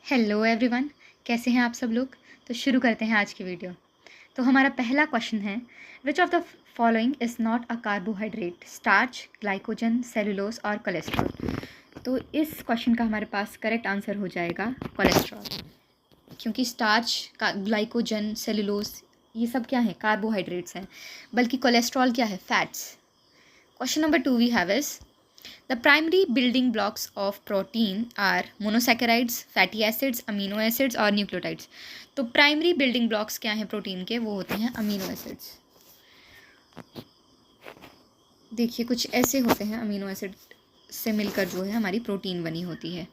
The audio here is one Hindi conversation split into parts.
हेलो एवरीवन, कैसे हैं आप सब लोग। तो शुरू करते हैं आज की वीडियो। तो हमारा पहला क्वेश्चन है, विच of the following is not a carbohydrate? Starch, glycogen, cellulose और कोलेस्ट्रॉल। तो इस क्वेश्चन का हमारे पास करेक्ट आंसर हो जाएगा कोलेस्ट्रॉल, क्योंकि स्टार्च का ग्लाइकोजन सेलुलोज ये सब क्या है, कार्बोहाइड्रेट्स हैं, बल्कि कोलेस्ट्रॉल क्या है, fats. Question number 2 we have is, the primary building blocks of protein are monosaccharides, fatty acids, amino acids और nucleotides। तो प्राइमरी बिल्डिंग ब्लॉक्स क्या हैं प्रोटीन के, वो होते हैं अमीनो एसिड्स। देखिए कुछ ऐसे होते हैं, अमीनो एसिड से मिलकर जो है हमारी प्रोटीन बनी होती है।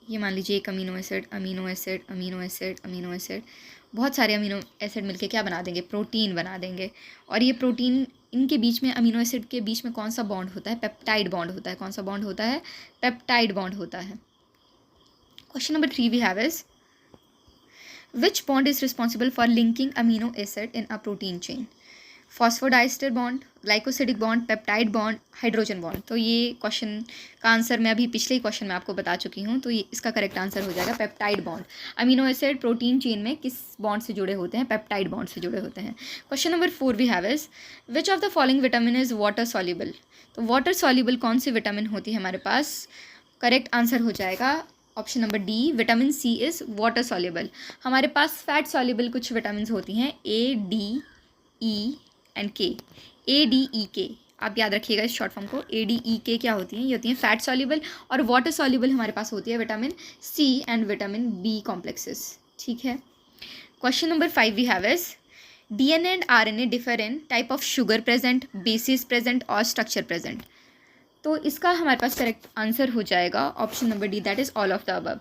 ये मान लीजिए एक amino acid, amino acid, amino acid, amino acid, बहुत सारे अमीनो एसिड मिलके क्या बना देंगे, प्रोटीन बना देंगे। और ये प्रोटीन, इनके बीच में, अमीनो एसिड के बीच में कौन सा बॉन्ड होता है, पेप्टाइड बॉन्ड होता है। कौन सा बॉन्ड होता है, पेप्टाइड बॉन्ड होता है। Question number 3 we have is, which bond is responsible for linking amino acid in a protein chain? Phosphodiester bond, glycosidic bond, peptide bond, hydrogen bond. तो ये क्वेश्चन का आंसर मैं अभी पिछले ही क्वेश्चन में आपको बता चुकी हूँ, तो ये इसका करेक्ट आंसर हो जाएगा peptide bond. Amino acid protein chain में किस बॉन्ड से जुड़े होते हैं, पेप्टाइड बॉन्ड से जुड़े होते हैं। Question number 4 we have is, which of the following vitamin is water soluble? तो वाटर सॉल्युबल कौन सी विटामिन होती है हमारे पास? करेक्ट आंसर हो जाएगा option number D, vitamin C is water soluble. हमारे पास फैट सॉल्युबल कुछ विटामिन होती हैं, ए, डी, ई एंड के। ए, डी, ई, के, आप याद रखिएगा इस शॉर्ट फॉर्म को। ए, डी, ई, के क्या होती हैं, ये होती हैं फैट सॉल्युबल। और वाटर सॉल्युबल हमारे पास होती है vitamin C and vitamin B complexes. ठीक है। Question number 5 we have is, DNA and RNA differ in type of sugar present, bases present और स्ट्रक्चर प्रेजेंट। तो इसका हमारे पास करेक्ट आंसर हो जाएगा option number D, that is all of the above.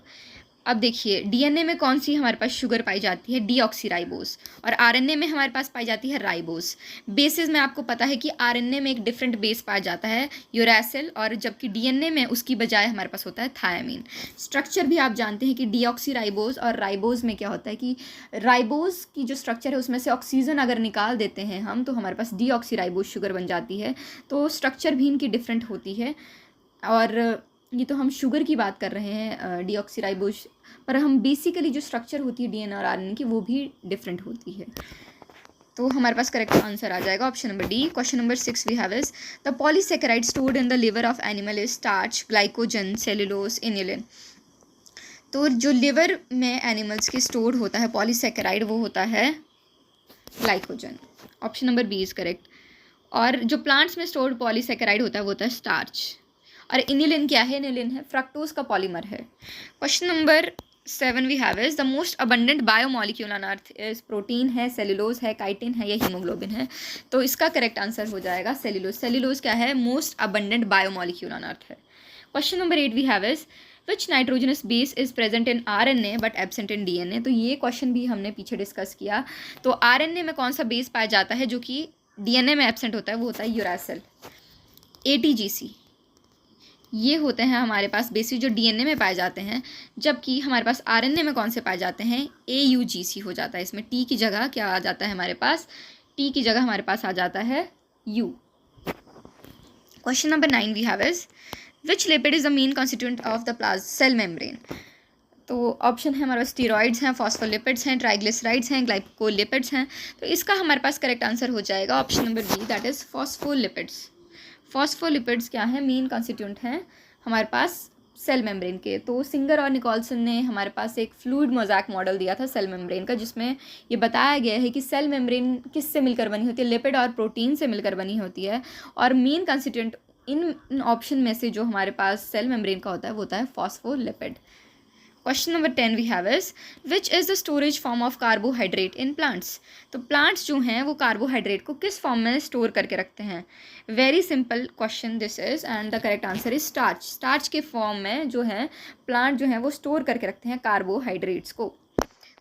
अब देखिए डीएनए में कौन सी हमारे पास शुगर पाई जाती है, डीऑक्सीराइबोस। और आरएनए में हमारे पास पाई जाती है राइबोस। बेसिस में आपको पता है कि आरएनए में एक डिफरेंट बेस पाया जाता है, यूरासिल, और जबकि डीएनए में उसकी बजाय हमारे पास होता है थायामीन। स्ट्रक्चर भी आप जानते हैं कि डीऑक्सीराइबोस और राइबोस में क्या होता है कि राइबोस की जो स्ट्रक्चर है उसमें से ऑक्सीजन अगर निकाल देते हैं हम, तो हमारे पास डीऑक्सीराइबोस शुगर बन जाती है। तो स्ट्रक्चर भी इनकी डिफरेंट होती है। और ये तो हम शुगर की बात कर रहे हैं, डीऑक्सीराइबोस, पर हम बेसिकली जो स्ट्रक्चर होती है डीएनए और आरएनए की, वो भी डिफरेंट होती है। तो हमारे पास करेक्ट आंसर आ जाएगा option number D. Question number 6 we have is, the polysaccharide stored in the liver of animal is starch, glycogen, cellulose, inulin. तो जो लिवर में एनिमल्स की स्टोर्ड होता है पॉलीसेकेराइड, वो होता है glycogen. Option number B is correct. और जो प्लांट्स में स्टोर्ड पॉलीसेकेराइड होता है वो होता है स्टार्च। और इन्युलिन क्या है, इन्युलिन है फ्रक्टोज का पॉलीमर है। Question number 7 we have is, the most abundant biomolecule on earth is, protein है, सेलुलोज है, काइटिन है या हीमोग्लोबिन है? तो इसका करेक्ट आंसर हो जाएगा सेलुलोज। सेलुलोज क्या है, most abundant biomolecule on earth है। Question number 8 we have is, which nitrogenous base is present in RNA but absent in DNA? तो ये क्वेश्चन भी हमने पीछे डिस्कस किया। तो आरएनए में कौन सा बेस पाया जाता है जो कि डीएनए में एब्सेंट होता है, वो होता है यूरासिल, एटीजीसी। ये होते हैं हमारे पास बेसिस जो डीएनए में पाए जाते हैं, जबकि हमारे पास आरएनए में कौन से पाए जाते हैं, एयूजीसी हो जाता है। इसमें टी की जगह क्या आ जाता है हमारे पास, टी की जगह हमारे पास आ जाता है you. Question number 9 we have is, which lipid is the main constituent of the plasma cell membrane? तो ऑप्शन है हमारे पास, स्टीरॉइड्स हैं, फॉस्फोलिपिड्स हैं, ट्राइग्लिसराइड्स हैं, ग्लाइकोलिपिड्स हैं। तो इसका हमारे पास करेक्ट आंसर हो जाएगा option number B, that is phospholipids. Phospholipids क्या है, मेन कॉन्स्टिट्यूएंट हैं हमारे पास सेल मेम्ब्रेन के। तो सिंगर और निकोलसन ने हमारे पास एक फ्लूइड मोज़ैक मॉडल दिया था सेल मेम्ब्रेन का, जिसमें ये बताया गया है कि सेल मेम्ब्रेन किससे मिलकर बनी होती है, लिपिड और प्रोटीन से मिलकर बनी होती है। और मेन कॉन्स्टिट्यूएंट इन ऑप्शन में से जो हमारे पास सेल मेम्ब्रेन का होता है वो होता है phospholipid. Question number 10 we have is, which is the storage form of carbohydrate in plants? तो प्लांट्स जो हैं वो कार्बोहाइड्रेट को किस फॉर्म में स्टोर करके रखते हैं? Very simple question this is, and the correct answer is starch. Starch के फॉर्म में जो है प्लांट जो है वो स्टोर करके रखते हैं कार्बोहाइड्रेट्स को।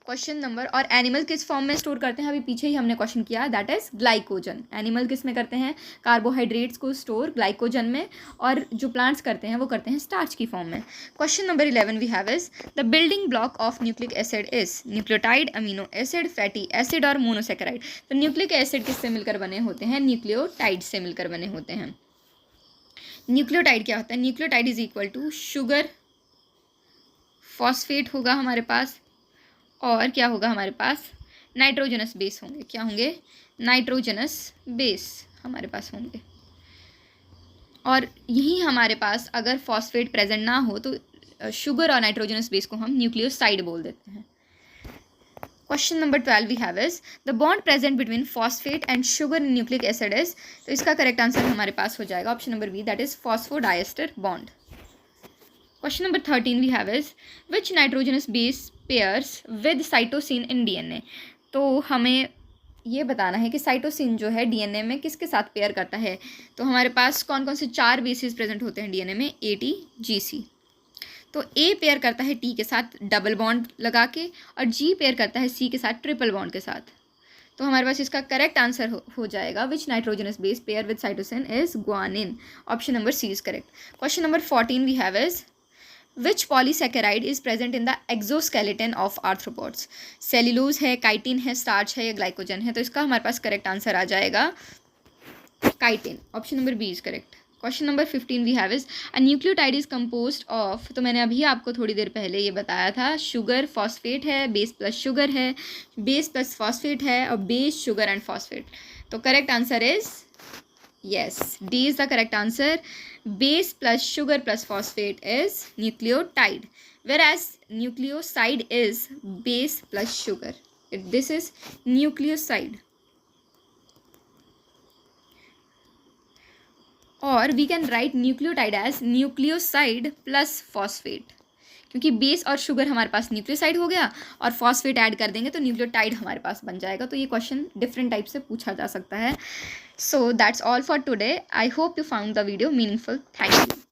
क्वेश्चन नंबर, और एनिमल किस फॉर्म में स्टोर करते हैं, अभी पीछे ही हमने क्वेश्चन किया, दैट इज ग्लाइकोजन। एनिमल किस में करते हैं, कार्बोहाइड्रेट्स को स्टोर ग्लाइकोजन में, और जो प्लांट्स करते हैं वो करते हैं स्टार्च की फॉर्म में। Question number 11 we have is, the building block of nucleic acid is, nucleotide, amino acid, fatty acid और मोनोसेकेराइड। तो न्यूक्लिक एसिड किससे मिलकर बने होते हैं, न्यूक्लियोटाइड से मिलकर बने होते हैं। न्यूक्लियोटाइड क्या होता है, nucleotide is equal to sugar phosphate होगा हमारे पास, और क्या होगा हमारे पास, नाइट्रोजनस बेस होंगे। क्या होंगे, नाइट्रोजनस बेस हमारे पास होंगे। और यही हमारे पास अगर फॉस्फेट प्रेजेंट ना हो तो शुगर और नाइट्रोजनस बेस को हम न्यूक्लियोसाइड बोल देते हैं। Question number 12 we have is the bond present between phosphate and sugar in nucleic acid is, तो इसका करेक्ट आंसर हमारे पास हो जाएगा option number B, that is phosphodiester bond. Question number 13 we have is which nitrogenous base pairs with cytosine in DNA, तो हमें ये बताना है कि साइटोसिन जो है डीएनए में किसके साथ पेयर करता है। तो हमारे पास कौन कौन से 4 बेसिस प्रेजेंट होते हैं डीएनए में, ए टी जी सी। तो ए पेयर करता है टी के साथ डबल बॉन्ड लगा के, और जी पेयर करता है सी के साथ ट्रिपल बॉन्ड के साथ। तो हमारे पास इसका करेक्ट आंसर हो जाएगा which nitrogenous base pair with cytosine is guanine, option number C is correct. Question number 14 we have is which polysaccharide is present in the exoskeleton of arthropods, cellulose है, काइटिन है, स्टार्च है या ग्लाइकोजन है। तो इसका हमारे पास करेक्ट आंसर आ जाएगा chitin, option number B is correct. Question number 15 we have is a nucleotide is composed of, तो मैंने अभी आपको थोड़ी देर पहले ये बताया था, शुगर फॉस्फेट है, बेस प्लस शुगर है, बेस प्लस फॉस्फेट है, और बेस शुगर एंड फॉस्फेट। तो correct answer is yes, D is the correct answer. Base plus sugar plus phosphate is nucleotide, whereas nucleoside is base plus sugar. This is nucleoside. Or we can write nucleotide as nucleoside plus phosphate, क्योंकि बेस और शुगर हमारे पास न्यूक्लियोसाइड हो गया और फॉस्फेट ऐड कर देंगे तो न्यूक्लियोटाइड हमारे पास बन जाएगा। तो ये क्वेश्चन डिफरेंट टाइप से पूछा जा सकता है। So that's all for today. I hope you found the video meaningful. Thank you.